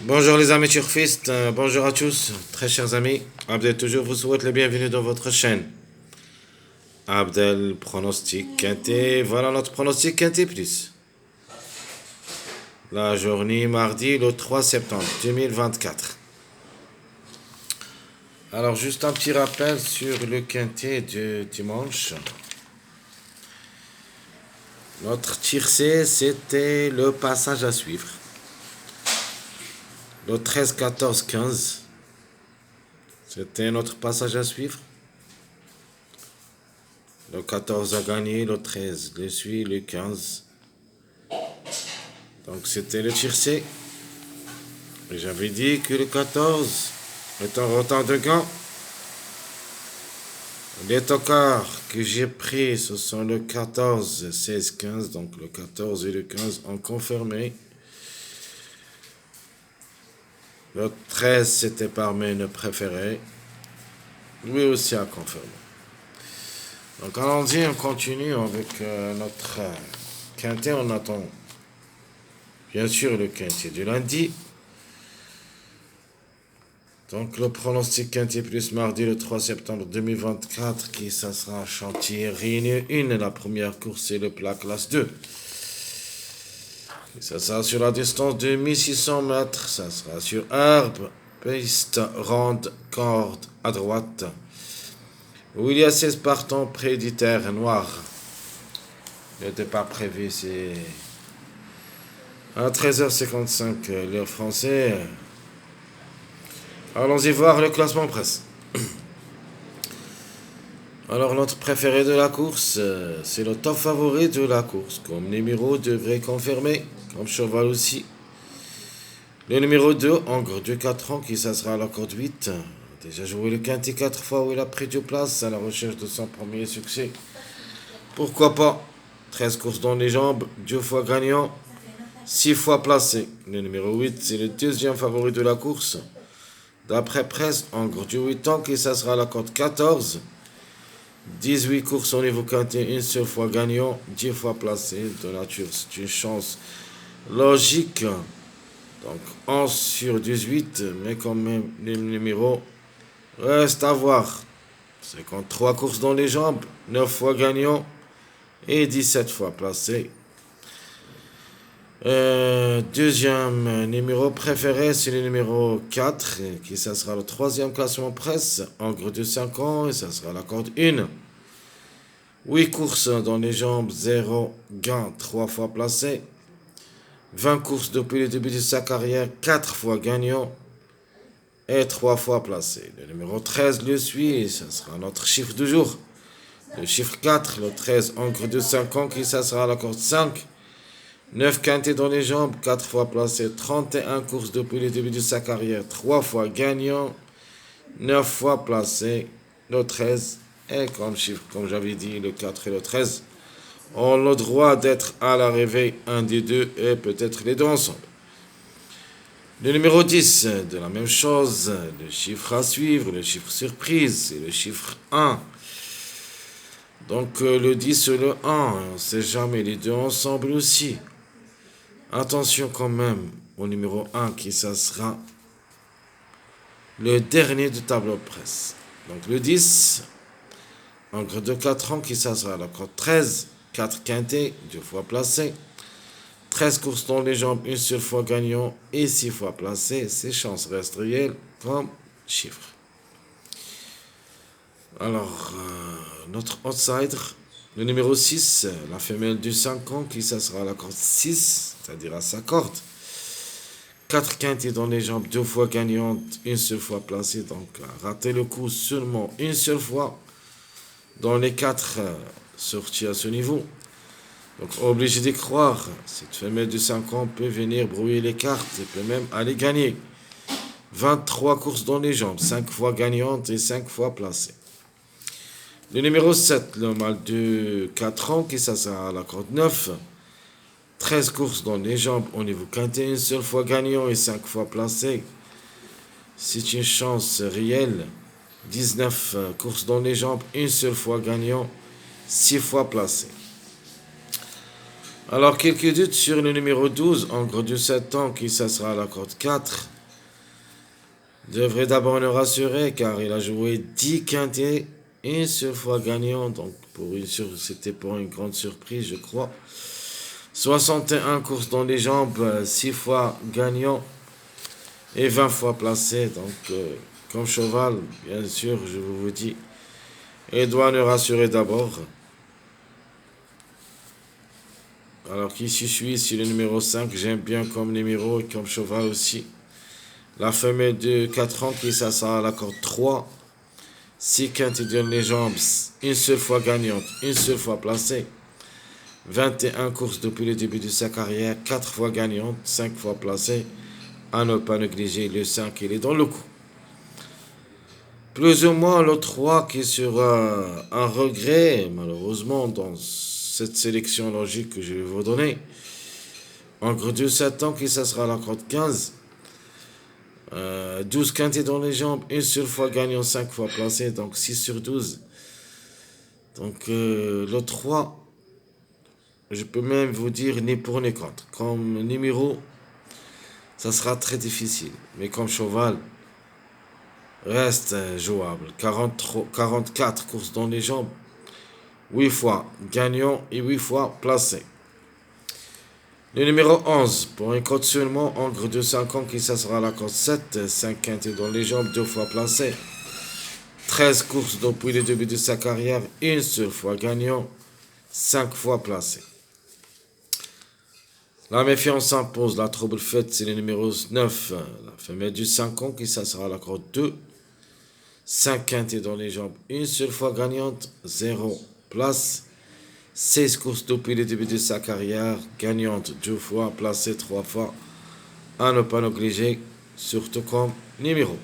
Bonjour les amis turfistes, bonjour à tous, très chers amis. Abdel toujours vous souhaite le bienvenue dans votre chaîne. Abdel pronostic quinté, voilà notre pronostic quinté plus. La journée mardi le 3 septembre 2024. Alors juste un petit rappel sur le quinté de dimanche. Notre tiercé c'était le passage à suivre. Le 13, 14, 15. C'était notre passage à suivre. Le 14 a gagné, le 13 le suit, le 15. Donc c'était le tiercé. Et j'avais dit que le 14 est en retard de gants. Les tocards que j'ai pris, ce sont le 14, 16, 15. Donc le 14 et le 15 ont confirmé. Le 13, c'était parmi nos préférés. Lui aussi a confirmé. Donc allons-y, on continue avec notre quintet. On attend bien sûr le quintet du lundi. Donc le pronostic quintet plus mardi le 3 septembre 2024 qui ça sera Chantier Réunion 1, la première course c'est le plat classe 2. Et ça sera sur la distance de 1600 mètres, ça sera sur herbe, piste, ronde, corde à droite. Où il y a 16 partants près du terre noir. Le départ prévu c'est à 13h55 l'heure française. Allons-y voir le classement presse. Alors notre préféré de la course, c'est le top favori de la course. Comme numéro devrait confirmer, comme cheval aussi. Le numéro 2, Angre de 4 ans, qui ça sera à la corde 8. Déjà joué le quintet 4 fois où il a pris du place à la recherche de son premier succès. Pourquoi pas 13 courses dans les jambes, 2 fois gagnant, 6 fois placé. Le numéro 8, c'est le deuxième favori de la course. D'après presse, Angre de 8 ans, qui ça sera à la corde 14. 18 courses au niveau quintet, une seule fois gagnant, 10 fois placé. De nature, c'est une chance logique. Donc 11 sur 18, mais quand même, les numéros restent à voir. 53 courses dans les jambes, 9 fois gagnant et 17 fois placé. Deuxième numéro préféré, c'est le numéro 4, qui ça sera le troisième classement presse, Angre de 5 ans, et ça sera la corde 1. 8 courses dans les jambes, 0 gain, 3 fois placé. 20 courses depuis le début de sa carrière, 4 fois gagnant et 3 fois placé. Le numéro 13 le suit, ça sera notre chiffre du jour. Le chiffre 4, le 13, Angre de 5 ans, qui ça sera la corde 5. 9 quintés dans les jambes, 4 fois placé, 31 courses depuis le début de sa carrière, 3 fois gagnant, 9 fois placé, le 13, et comme chiffre, comme j'avais dit, le 4 et le 13, ont le droit d'être à l'arrivée, un des deux, et peut-être les deux ensemble. Le numéro 10, de la même chose, le chiffre à suivre, le chiffre surprise, c'est le chiffre 1. Donc le 10 et le 1, on ne sait jamais, les deux ensemble aussi. Attention quand même au numéro 1 qui ça sera le dernier du tableau de presse. Donc le 10, Angre de 4 ans qui ça sera la corde 13, 4 quintés, 2 fois placé. 13 courses dans les jambes, une seule fois gagnant et 6 fois placé. Ses chances restent réelles comme chiffre. Alors, notre outsider, le numéro 6, la femelle du 5 ans, qui ça sera la corde 6, c'est-à-dire à sa corde. 4 quintés dans les jambes, 2 fois gagnante, une seule fois placée. Donc, rater le coup seulement une seule fois dans les 4 sorties à ce niveau. Donc, obligé d'y croire. Cette femelle de 5 ans peut venir brouiller les cartes et peut même aller gagner. 23 courses dans les jambes, 5 fois gagnante et 5 fois placée. Le numéro 7, le mâle de 4 ans, qui ça sera à la corde 9. 13 courses dans les jambes au niveau quintet, une seule fois gagnant et 5 fois placé. C'est une chance réelle. 19 courses dans les jambes, une seule fois gagnant, 6 fois placé. Alors, quelques doutes sur le numéro 12, en gros de 7 ans, qui ça sera la corde 4. Devrait d'abord nous rassurer, car il a joué 10 quintés, une seule fois gagnant, donc c'était pour une grande surprise, je crois. 61 courses dans les jambes, 6 fois gagnant et 20 fois placé, donc comme cheval, bien sûr, je vous dis, il doit nous rassurer d'abord. Alors qui suit, c'est le numéro 5, j'aime bien comme numéro et comme cheval aussi. La femelle de 4 ans qui s'assoit à la corde 3. 6 quintes donne les jambes, une seule fois gagnante, une seule fois placée. 21 courses depuis le début de sa carrière, 4 fois gagnante, 5 fois placée. À ne pas négliger le 5, il est dans le coup. Plus ou moins le 3 qui sera un regret, malheureusement, dans cette sélection logique que je vais vous donner. En gros de 7 ans, qui ça sera la corde 15. 12 quintés dans les jambes, une seule fois gagnant, 5 fois placé, donc 6 sur 12. Donc le 3, je peux même vous dire ni pour ni contre. Comme numéro, ça sera très difficile. Mais comme cheval, reste jouable. 44 courses dans les jambes, 8 fois gagnant et 8 fois placé. Le numéro 11, pour un code seulement, en gros de 5 ans, qui ça sera la corde 7, 5 quintés dans les jambes, 2 fois placé. 13 courses depuis le début de sa carrière, une seule fois gagnant, 5 fois placé. La méfiance s'impose, la trouble faite, c'est le numéro 9, la femelle du 5 ans, qui ça sera la corde 2. 5 quintés dans les jambes, une seule fois gagnante, 0 place. 16 courses depuis le début de sa carrière, gagnante 2 fois, placée 3 fois, à ne pas négliger, surtout comme numéro.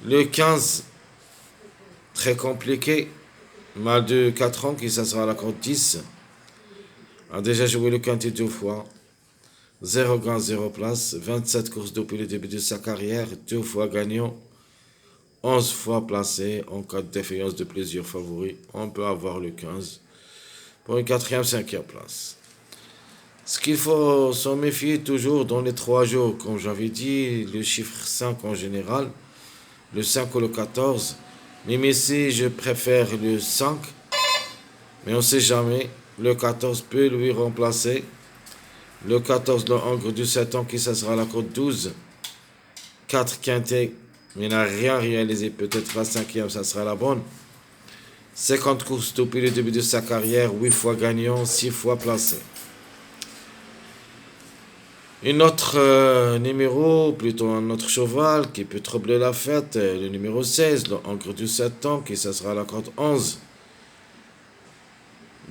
Le 15, très compliqué, mal de 4 ans, qui ça sera la corde 10, a déjà joué le quintet 2 fois, 0 gain, 0 place, 27 courses depuis le début de sa carrière, 2 fois gagnant, 11 fois placé, en cas de défaillance de plusieurs favoris, on peut avoir le 15, pour une 4e, 5e place. Ce qu'il faut s'en méfier toujours dans les 3 jours, comme j'avais dit, le chiffre 5 en général, le 5 ou le 14, même ici je préfère le 5, mais on ne sait jamais, le 14 peut lui remplacer, le 14 le hongre du 7 ans qui ça sera la corde 12, 4 quintés, mais il n'a rien réalisé, peut-être la 5e ça sera la bonne. 50 courses depuis le début de sa carrière, 8 fois gagnant, 6 fois placé. Un autre numéro, plutôt un autre cheval qui peut troubler la fête, le numéro 16, le hongre du 7 ans, qui ça sera la corde 11.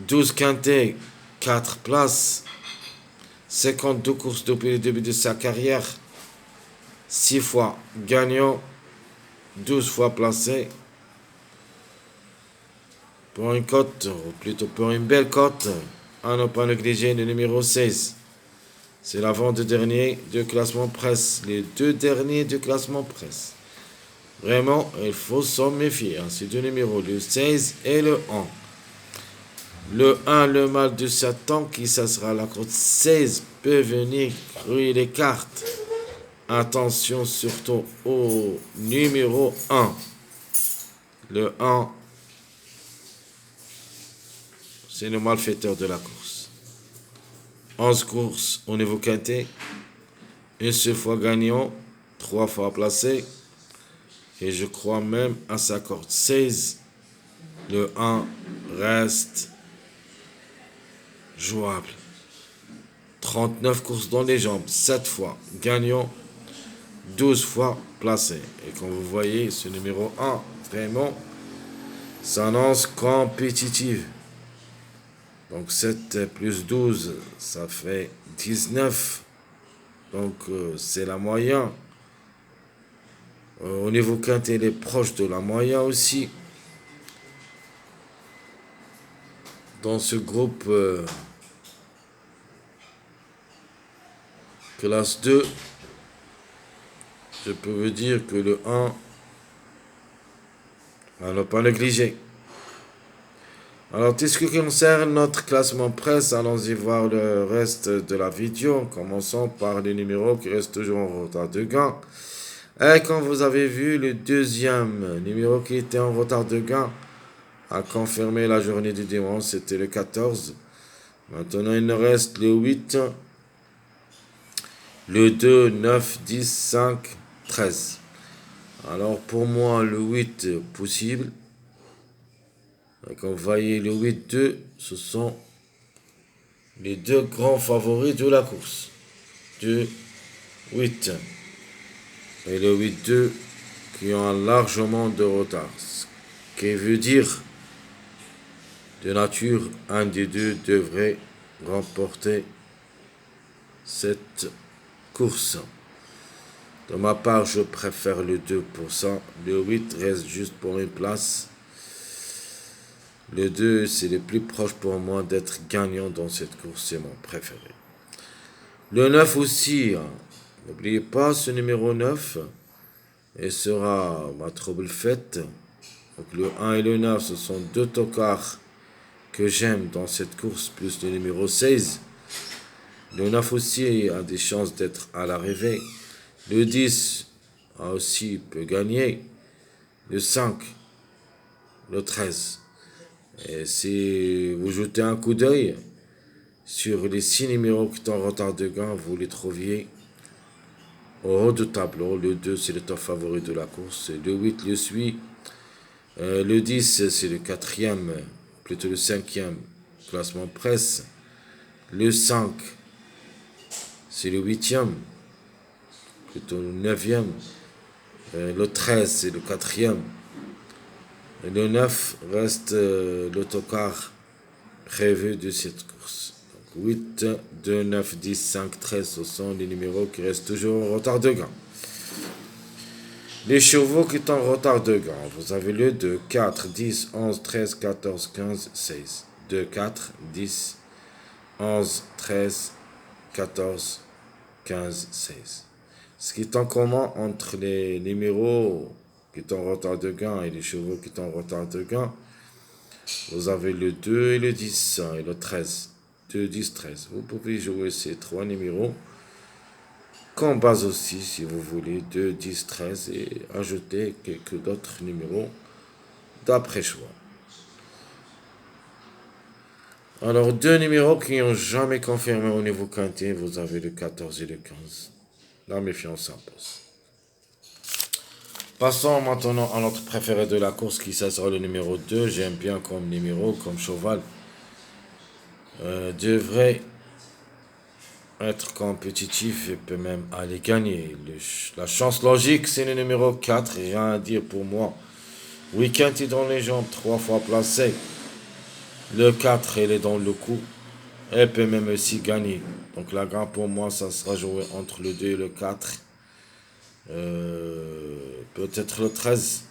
12 quintés, 4 places, 52 courses depuis le début de sa carrière, 6 fois gagnant, 12 fois placé. Pour une cote, ou plutôt pour une belle cote, à ne pas négliger le numéro 16. C'est l'avant-dernier de classement presse, les 2 derniers de classement presse. Vraiment, il faut s'en méfier. Ces 2 numéros, le 16 et le 1. Le 1, le mâle de 7 ans, qui ça sera la corde 16, peut venir crouiller les cartes. Attention surtout au numéro 1. Le 1, c'est le malfaiteur de la course. 11 courses au niveau quintet, une seule fois gagnant, 3 fois placé, et je crois même à sa corde 16, le 1 reste jouable. 39 courses dans les jambes, 7 fois gagnant, 12 fois placé. Et comme vous voyez, ce numéro 1, vraiment, s'annonce compétitive. Donc 7 plus 12, ça fait 19. Donc c'est la moyenne. Au niveau quintet, il est proche de la moyenne aussi. Dans ce groupe classe 2, je peux vous dire que le 1, à ne pas négliger. Alors, tout ce qui concerne notre classement presse, allons-y voir le reste de la vidéo. Commençons par les numéros qui restent toujours en retard de gain. Et comme vous avez vu, le deuxième numéro qui était en retard de gain a confirmé la journée du dimanche, c'était le 14. Maintenant, il nous reste le 8, le 2, 9, 10, 5, 13. Alors, pour moi, le 8 possible. Comme vous voyez, le 8-2, ce sont les deux grands favoris de la course. 2, 8. Et le 8-2 qui ont largement de retard. Ce qui veut dire, de nature, un des deux devrait remporter cette course. De ma part, je préfère le 2 pour ça. Le 8 reste juste pour une place. Le 2, c'est le plus proche pour moi d'être gagnant dans cette course, c'est mon préféré. Le 9 aussi, hein. N'oubliez pas ce numéro 9, et sera ma trouble faite. Donc le 1 et le 9, ce sont deux tocards que j'aime dans cette course, plus le numéro 16. Le 9 aussi a des chances d'être à l'arrivée. Le 10 a aussi peut gagner. Le 5, le 13. Et si vous jetez un coup d'œil sur les 6 numéros qui sont en retard de gain, vous les trouviez au haut du tableau. Le 2, c'est le top favori de la course. Le 8 le suit. Le 10, c'est le quatrième, plutôt le cinquième classement presse. Le 5, c'est le huitième, plutôt le neuvième. Le 13, c'est le quatrième. Et le 9 reste l'autocar prévu de cette course. Donc 8, 2, 9, 10, 5, 13, ce sont les numéros qui restent toujours en retard de gain. Les chevaux qui sont en retard de gain, vous avez le 2, 4, 10, 11, 13, 14, 15, 16. 2, 4, 10, 11, 13, 14, 15, 16. Ce qui est en commun entre les numéros qui sont en retard de gain et les chevaux qui sont en retard de gain, vous avez le 2 et le 10 et le 13. 2, 10, 13. Vous pouvez jouer ces trois numéros comme base aussi, si vous voulez, 2, 10, 13 et ajouter quelques d'autres numéros d'après choix. Alors, deux numéros qui n'ont jamais confirmé au niveau quintet, vous avez le 14 et le 15. La méfiance s'impose. Passons maintenant à notre préféré de la course, qui sera le numéro 2. J'aime bien comme numéro, comme cheval. Devrait être compétitif et peut même aller gagner. La chance logique, c'est le numéro 4. Rien à dire pour moi. Week-end est dans les jambes, 3 fois placé. Le 4, il est dans le coup. Elle peut même aussi gagner. Donc la gagne pour moi, ça sera joué entre le 2 et le 4. Peut-être le 13.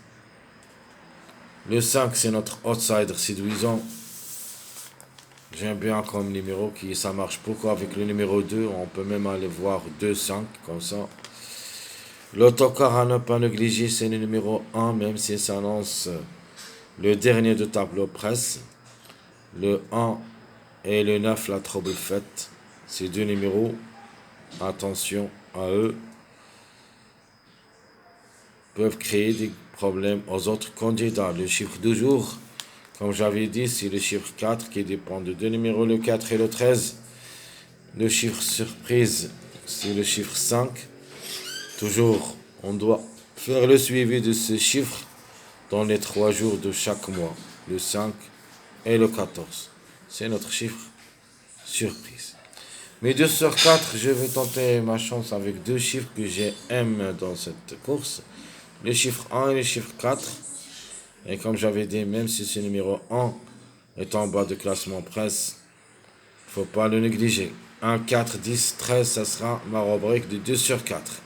Le 5, c'est notre outsider séduisant. J'aime bien comme numéro qui ça marche beaucoup avec le numéro 2. On peut même aller voir 2-5 comme ça. L'autocar à ne pas négliger, c'est le numéro 1, même si ça annonce le dernier de tableau presse. Le 1 et le 9, la trouble faite. Ces deux numéros, attention à eux, peuvent créer des problèmes aux autres candidats. Le chiffre du jour, comme j'avais dit, c'est le chiffre 4 qui dépend de deux numéros, le 4 et le 13. Le chiffre surprise, c'est le chiffre 5. Toujours, on doit faire le suivi de ce chiffre dans les 3 jours de chaque mois. Le 5 et le 14. C'est notre chiffre surprise. Mais 2 sur 4, je vais tenter ma chance avec deux chiffres que j'aime dans cette course. Le chiffre 1 et le chiffre 4. Et comme j'avais dit, même si ce numéro 1 est en bas de classement presse, il ne faut pas le négliger. 1, 4, 10, 13, ça sera ma rubrique de 2 sur 4.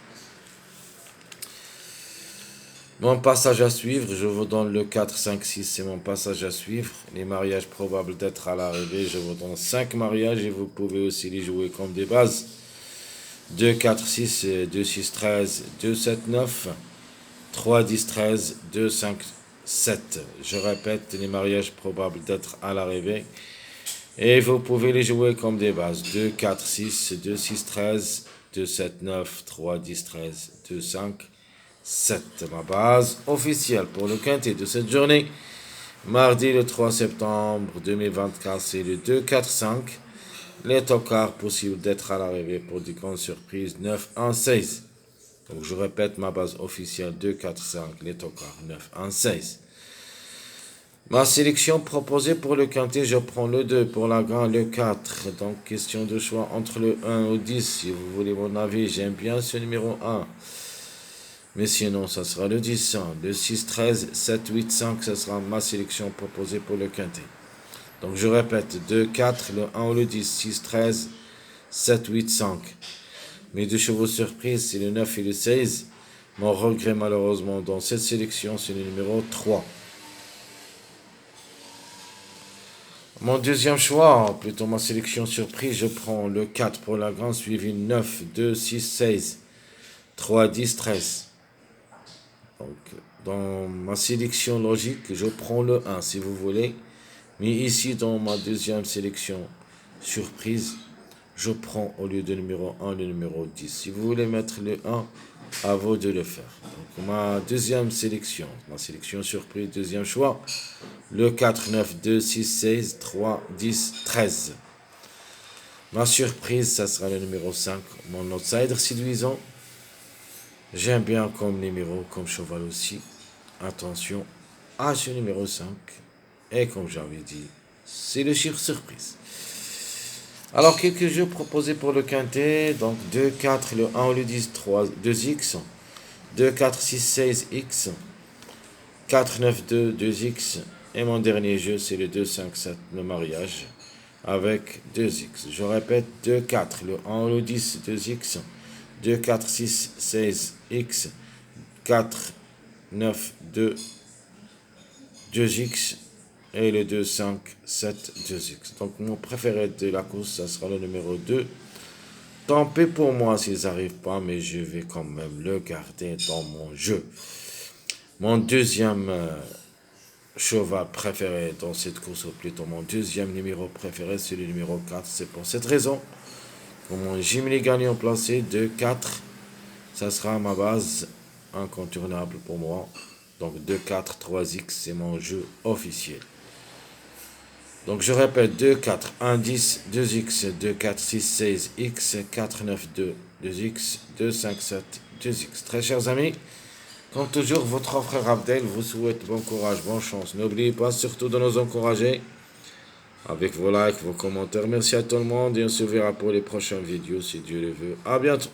Mon passage à suivre, je vous donne le 4, 5, 6, c'est mon passage à suivre. Les mariages probables d'être à l'arrivée, je vous donne 5 mariages et vous pouvez aussi les jouer comme des bases. 2, 4, 6, 2, 6, 13, 2, 7, 9, 3, 10, 13, 2, 5, 7. Je répète, les mariages probables d'être à l'arrivée. Et vous pouvez les jouer comme des bases. 2, 4, 6, 2, 6, 13, 2, 7, 9, 3, 10, 13, 2, 5, 7. Ma base officielle pour le quintet de cette journée. Mardi le 3 septembre 2024, c'est le 2, 4, 5. Les tocards possibles d'être à l'arrivée pour des grandes surprises. 9, 1, 16. Donc je répète ma base officielle 2, 4, 5. Les tocards 9, 1, 16. Ma sélection proposée pour le quintet, je prends le 2, pour la grande le 4. Donc question de choix entre le 1 ou 10. Si vous voulez mon avis, j'aime bien ce numéro 1. Mais sinon, ça sera le 10. Le 6, 13, 7, 8, 5, ça sera ma sélection proposée pour le quintet. Donc je répète, 2, 4, le 1 ou le 10, 6, 13, 7, 8, 5. Mes deux chevaux surprises, c'est le 9 et le 16. Mon regret malheureusement dans cette sélection, c'est le numéro 3. Mon deuxième choix, plutôt ma sélection surprise, je prends le 4 pour la grande, suivi 9, 2, 6, 16, 3, 10, 13. Donc, dans ma sélection logique, je prends le 1 si vous voulez. Mais ici, dans ma deuxième sélection surprise, je prends au lieu de numéro 1 le numéro 10. Si vous voulez mettre le 1, à vous de le faire. Donc, ma deuxième sélection, ma sélection surprise, deuxième choix, le 4, 9, 2, 6, 16, 3, 10, 13. Ma surprise, ça sera le numéro 5, mon outsider séduisant. J'aime bien comme numéro, comme cheval aussi. Attention à ce numéro 5. Et comme j'avais dit, c'est le chiffre surprise. Alors, quelques jeux proposés pour le quintet. Donc, 2, 4, le 1 ou le 10, 3, 2x. 2, 4, 6, 16, x. 4, 9, 2, 2x. Et mon dernier jeu, c'est le 2, 5, 7, le mariage. Avec 2x. Je répète, 2, 4, le 1 ou le 10, 2x. 2, 4, 6, 16, x. 4, 9, 2, 2x. Et le 2, 5, 7, 2x. Donc mon préféré de la course, ça sera le numéro 2. Tant pis pour moi s'ils n'arrivent pas, mais je vais quand même le garder dans mon jeu. Mon deuxième cheval préféré dans cette course, ou plutôt mon deuxième numéro préféré, c'est le numéro 4. C'est pour cette raison que mon Jimmy gagnant placé 2, 4, ça sera ma base incontournable pour moi. Donc 2, 4, 3x, c'est mon jeu officiel. Donc je répète, 2, 4, 1, 10, 2x, 2, 4, 6, 16, x, 4, 9, 2, 2x, 2, 5, 7, 2x. Très chers amis, comme toujours, votre frère Abdel vous souhaite bon courage, bonne chance. N'oubliez pas surtout de nous encourager avec vos likes, vos commentaires. Merci à tout le monde et on se verra pour les prochaines vidéos si Dieu le veut. À bientôt.